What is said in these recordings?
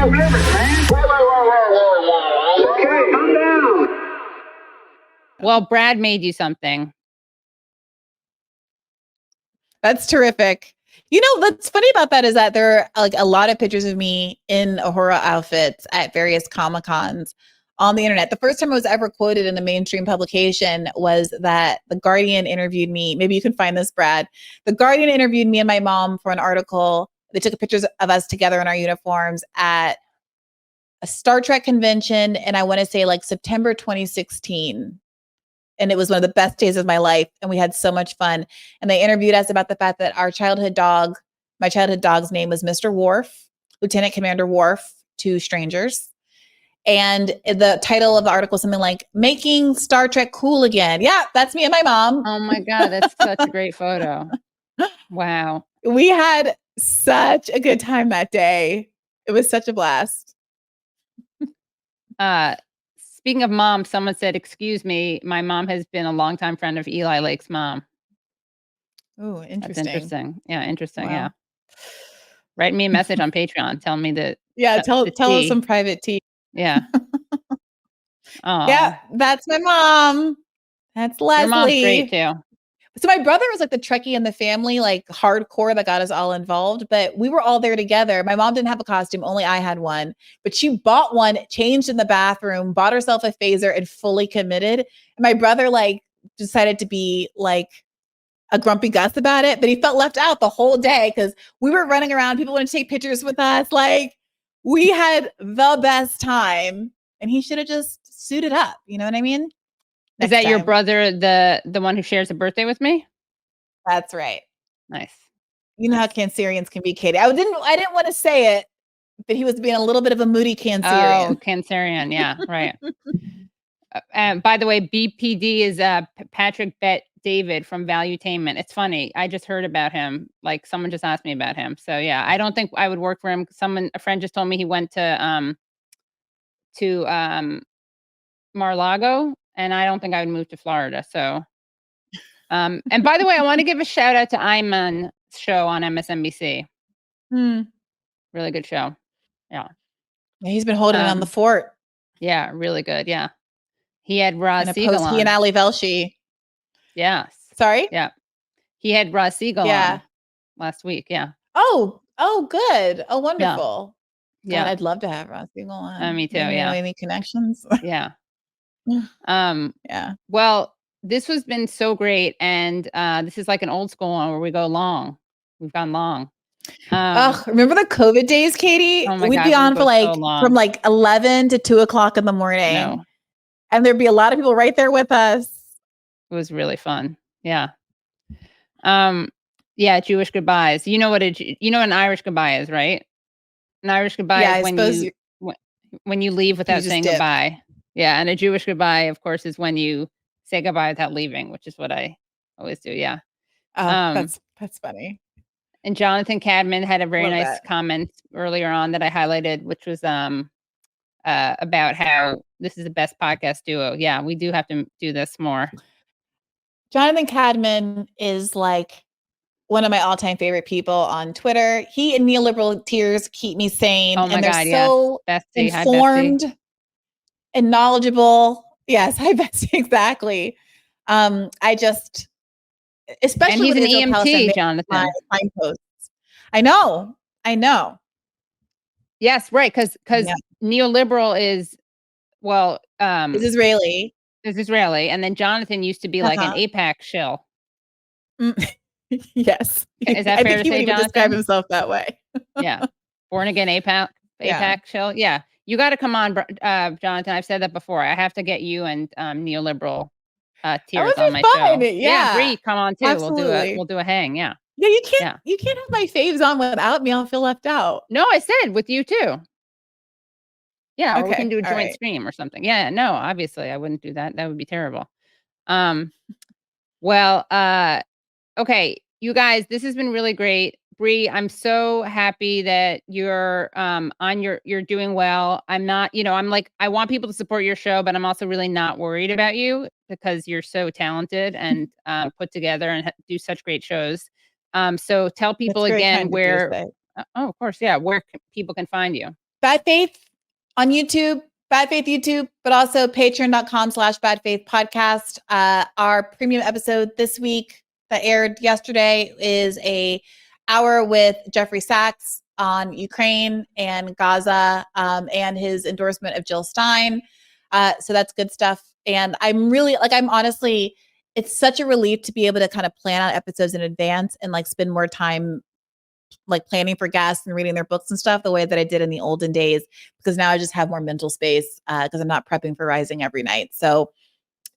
calm down. Well, Brad made you something. That's terrific. You know, what's funny about that is that there are like a lot of pictures of me in Ahura outfits at various Comic-Cons on the internet. The first time I was ever quoted in a mainstream publication was that The Guardian interviewed me. Maybe you can find this, Brad. The Guardian interviewed me and my mom for an article. They took pictures of us together in our uniforms at a Star Trek convention, and I want to say like September 2016. And it was one of the best days of my life. And we had so much fun. And they interviewed us about the fact that my childhood dog's name was Mr. Worf, Lieutenant Commander Worf to strangers. And the title of the article is something like "Making Star Trek Cool Again." Yeah, that's me and my mom. Oh my God, that's such a great photo. Wow. We had such a good time that day. It was such a blast. Speaking of mom, someone said, "Excuse me, my mom has been a longtime friend of Eli Lake's mom." Oh, interesting. That's interesting. Yeah, interesting. Wow. Yeah. Write me a message on Patreon. Tell me that. Yeah, tell us some private tea. Yeah. Oh. Yeah, that's my mom. That's Leslie. Your mom's great too. So my brother was like the Trekkie in the family, like hardcore, that got us all involved, but we were all there together. My mom didn't have a costume, only I had one, but she bought one, changed in the bathroom, bought herself a phaser, and fully committed. And my brother like decided to be like a grumpy Gus about it, but he felt left out the whole day because we were running around. People wanted to take pictures with us. Like we had the best time, and he should have just suited up. You know what I mean? Is that your brother, the one who shares a birthday with me? That's right. Nice. You know how Cancerians can be, Katie. I didn't want to say it, but he was being a little bit of a moody Cancerian. Oh, Cancerian. Yeah, right. By the way, BPD is Patrick Bet David from Valuetainment. It's funny. I just heard about him. Like someone just asked me about him. So yeah, I don't think I would work for him. A friend just told me he went to Mar-a-Lago, and I don't think I would move to Florida. So, and by the way, I want to give a shout out to Ayman's show on MSNBC. Really good show. Yeah. He's been holding it on the fort. Yeah, really good. Yeah. He had Roz Siegel on. He and Ali Velshi. Yes. Sorry? Yeah. He had Roz Siegel on last week. Yeah. Oh, good. Oh, wonderful. Yeah. God, I'd love to have Roz Siegel on. Me too. Maybe Yeah. Any connections? Yeah. Yeah. Well, this has been so great. And this is like an old school one where we go long. We've gone long. Remember the COVID days, Katie? Oh my We'd God, be on for like so from like 11 to 2 o'clock in the morning. No. And there'd be a lot of people right there with us. It was really fun. Yeah. Yeah, Jewish goodbyes. You know what an Irish goodbye is, right? An Irish goodbye is when you leave without saying goodbye. Yeah, and a Jewish goodbye, of course, is when you say goodbye without leaving, which is what I always do. Yeah. That's funny. And Jonathan Cadman had a very nice comment earlier on that I highlighted, which was about how this is the best podcast duo. Yeah, we do have to do this more. Jonathan Cadman is like one of my all-time favorite people on Twitter. He and neoliberal tears keep me sane. Oh my and they're God, so informed and knowledgeable. Yes, hi Bessie, exactly. I just, especially and he's with an EMT, Jonathan. Posts. I know. Yes, right, because neoliberal is is Israeli. Is Israeli, and then Jonathan used to be like an AIPAC shill. Yes, is that fair to say? Jonathan describe himself that way. Yeah, born again AIPAC shill. Yeah, you got to come on, Jonathan. I've said that before. I have to get you and neoliberal tears on my show. Yeah, Bree, come on too. Absolutely. We'll do a hang. Yeah. Yeah, you can't have my faves on without me. I'll feel left out. No, I said with you too. Yeah, or we Okay, can do a joint right. stream or something. Yeah, no, obviously I wouldn't do that. That would be terrible. Well, okay, you guys, this has been really great. Bree, I'm so happy that you're you're doing well. I'm not, I'm like, I want people to support your show, but I'm also really not worried about you because you're so talented and put together and do such great shows. So tell people again where, of course, yeah, where people can find you. Bad Faith on YouTube, Bad Faith YouTube, but also patreon.com/Bad Faith Podcast. Our premium episode this week that aired yesterday is a hour with Jeffrey Sachs on Ukraine and Gaza, and his endorsement of Jill Stein. So that's good stuff. And I'm honestly, it's such a relief to be able to kind of plan out episodes in advance and like spend more time like planning for guests and reading their books and stuff the way that I did in the olden days, because now I just have more mental space because I'm not prepping for Rising every night. So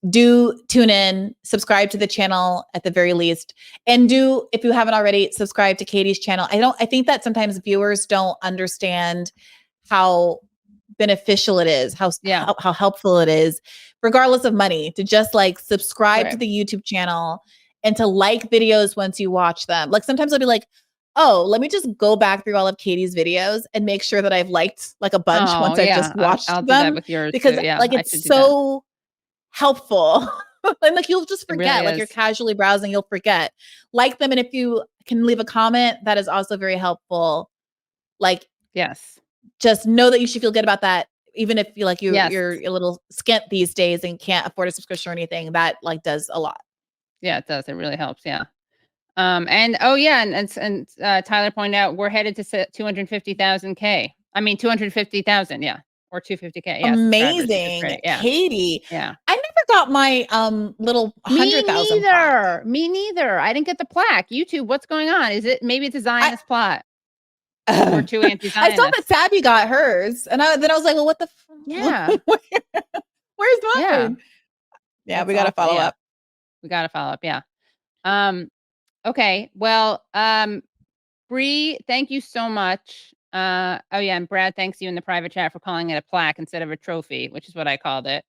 do tune in, subscribe to the channel at the very least. And do, if you haven't already, subscribe to Katie's channel. I think that sometimes viewers don't understand how beneficial it is, how helpful it is, regardless of money, to just like subscribe to the YouTube channel and to like videos once you watch them. Like sometimes I'll be like, oh, let me just go back through all of Katie's videos and make sure that I've liked like a bunch once I've just watched I'll them. do that with yours because too. Yeah, like it's so helpful. And like you'll just forget, really like you're casually browsing, you'll forget. Like them, and if you can leave a comment, that is also very helpful. Like, yes, just know that you should feel good about that, even if you like you're a little skint these days and can't afford a subscription or anything. That like does a lot. Yeah, it does. It really helps. Yeah. And Tyler pointed out we're headed to 250,000 K. I mean 250,000. Yeah. Or 250K. Yeah. Amazing. Yeah. Katie. Yeah. I never got my little 100,000 plaque. Me neither. I didn't get the plaque. YouTube, what's going on? Is it maybe it's a Zionist plot? Or two anti-Zionists. I saw that Sabby got hers, and then I was like, well, what the yeah. Where's mine? Yeah, we gotta follow up. We gotta follow up, yeah. Okay. Well, Bree, thank you so much. And Brad, thanks you in the private chat for calling it a plaque instead of a trophy, which is what I called it.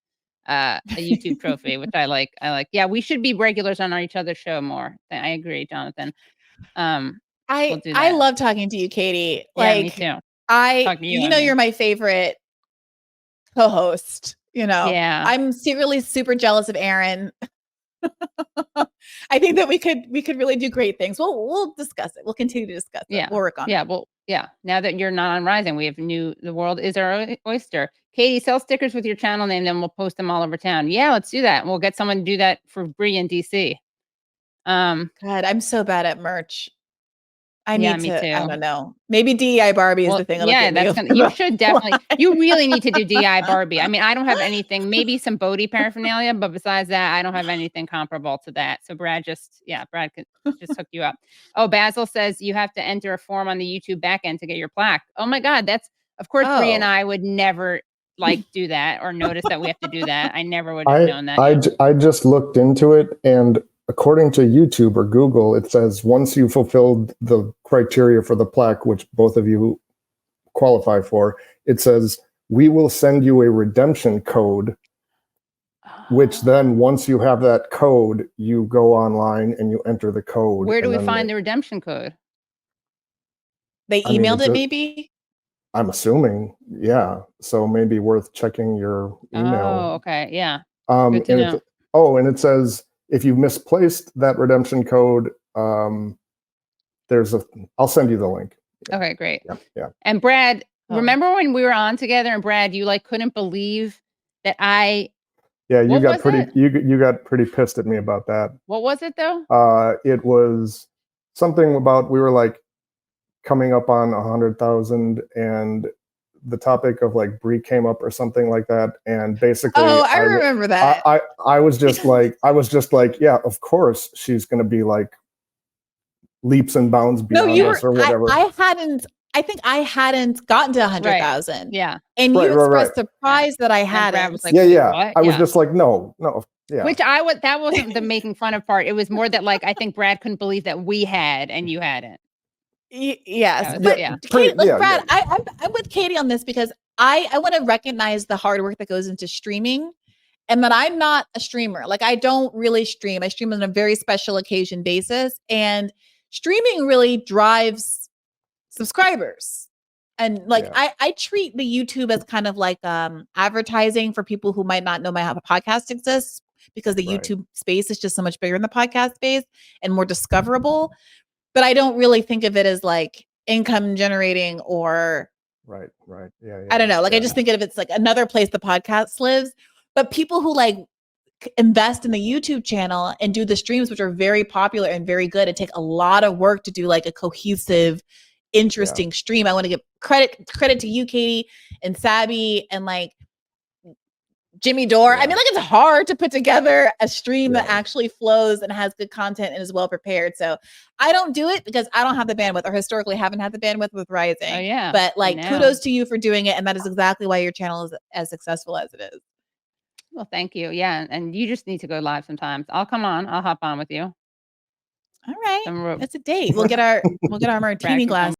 A YouTube trophy, which I like. Yeah, we should be regulars on each other's show more. I agree, Jonathan. I love talking to you, Katie. Yeah, me too. You're my favorite co-host. Yeah. I'm secretly super jealous of Aaron. I think that we could really do great things. We'll discuss it. We'll continue to discuss it. We'll work on it. Yeah. Now that you're not on Rising, we have the world is our oyster. Katie, sell stickers with your channel name, then we'll post them all over town. Yeah, let's do that. We'll get someone to do that for Bree in DC. God, I'm so bad at merch. Me too. I don't know. Maybe DEI Barbie is the thing. You should definitely. You really need to do DEI Barbie. I mean, I don't have anything. Maybe some Bodhi paraphernalia, but besides that, I don't have anything comparable to that. So Brad could just hook you up. Oh, Basil says you have to enter a form on the YouTube backend to get your plaque. Oh my God, that's of course Bree and I would never do that or notice that we have to do that. I never would have known that. I just looked into it, and according to YouTube or Google, it says once you fulfilled the criteria for the plaque, which both of you qualify for, it says we will send you a redemption code, which then once you have that code, you go online and you enter the code. Where do we find the redemption code? They emailed it maybe? I'm assuming, yeah. So maybe worth checking your email. Oh, okay, yeah. Good to know. And it says, if you've misplaced that redemption code, I'll send you the link. Yeah. Okay, great. Yeah. And Brad, remember when we were on together and Brad, you couldn't believe that you got pretty pissed at me about that. What was it though? It was something about, we were coming up on 100,000 and the topic of Bree came up or something like that, and basically I remember that. I was just like yeah, of course she's gonna be leaps and bounds beyond this or whatever. I think I hadn't gotten to 100,000. Right. Yeah. And you expressed surprise that I hadn't. Was what? I was just like, no. Yeah. Which that wasn't the making fun of part. It was more that I think Brad couldn't believe that we had and you hadn't. Yes, but Katie, Brad, I'm with Katie on this because I want to recognize the hard work that goes into streaming, and that I'm not a streamer. I don't really stream. I stream on a very special occasion basis, and streaming really drives subscribers. And I treat the YouTube as kind of advertising for people who might not know my podcast exists, because the YouTube space is just so much bigger than the podcast space and more discoverable. But I don't really think of it as income generating or Right. Yeah. I don't know. Like, yeah. I just think of it's like another place the podcast lives, but people who like invest in the YouTube channel and do the streams, which are very popular and very good, and take a lot of work to do like a cohesive, interesting stream. I want to give credit to you, Katie, and Sabby, and like Jimmy Dore. I mean, like, it's hard to put together a stream that actually flows and has good content and is well prepared. So I don't do it because I don't have the bandwidth, or historically haven't had the bandwidth with Rising. Oh yeah. But like, kudos to you for doing it, and that is exactly why your channel is as successful as it is. Well, thank you. Yeah, and you just need to go live sometimes. I'll come on. I'll hop on with you. All right, that's a date. We'll get our martini glass.